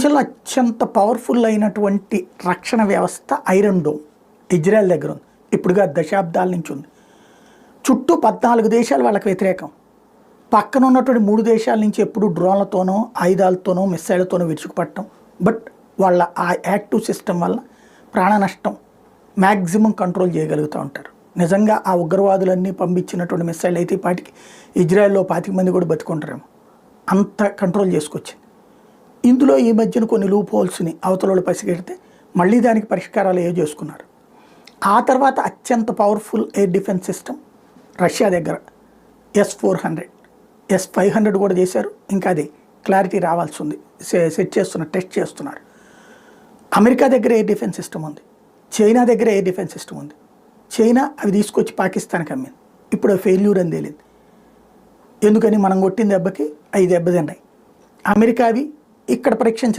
ప్రపంచంలో అత్యంత పవర్ఫుల్ అయినటువంటి రక్షణ వ్యవస్థ ఐరన్ డోమ్ ఇజ్రాయెల్ దగ్గర ఉంది. ఇప్పుడుగా దశాబ్దాల నుంచి ఉంది. చుట్టూ 14 దేశాలు వాళ్ళకి వ్యతిరేకం. పక్కన ఉన్నటువంటి 3 దేశాల నుంచి ఎప్పుడు డ్రోన్లతోనో ఆయుధాలతోనో మిస్సైళ్లతోనో విరుచుకుపట్టడం. బట్ వాళ్ళ ఆ యాక్టివ్ సిస్టమ్ వల్ల ప్రాణ నష్టం మ్యాక్సిమం కంట్రోల్ చేయగలుగుతూ ఉంటారు. నిజంగా ఆ ఉగ్రవాదులన్నీ పంపించినటువంటి మిస్సైల్ అయితే పాటికి ఇజ్రాయెల్లో 25 మంది కూడా బతుకుంటారేమో, అంత కంట్రోల్ చేసుకొచ్చింది. ఇందులో ఈ మధ్యన కొన్ని లూప్ హోల్స్ని అవతలలో పసిగెడితే మళ్ళీ దానికి పరిష్కారాలు ఏవో చేసుకున్నారు. ఆ తర్వాత అత్యంత powerful air defence system Russia దగ్గర S-400, S-500 కూడా చేశారు. ఇంకా అది క్లారిటీ రావాల్సి ఉంది, సెట్ చేస్తున్నారు, టెస్ట్ చేస్తున్నారు. అమెరికా దగ్గర ఎయిర్ డిఫెన్స్ సిస్టమ్ ఉంది, చైనా దగ్గర ఎయిర్ డిఫెన్స్ సిస్టమ్ ఉంది. చైనా అవి తీసుకొచ్చి పాకిస్తాన్కి అమ్మింది. ఇప్పుడు ఫెయిల్యూర్ అని తేలింది. ఎందుకని మనం కొట్టిన దెబ్బకి 5 దెబ్బతిన్నాయి. అమెరికావి ఇక్కడ పరీక్షించలేదు.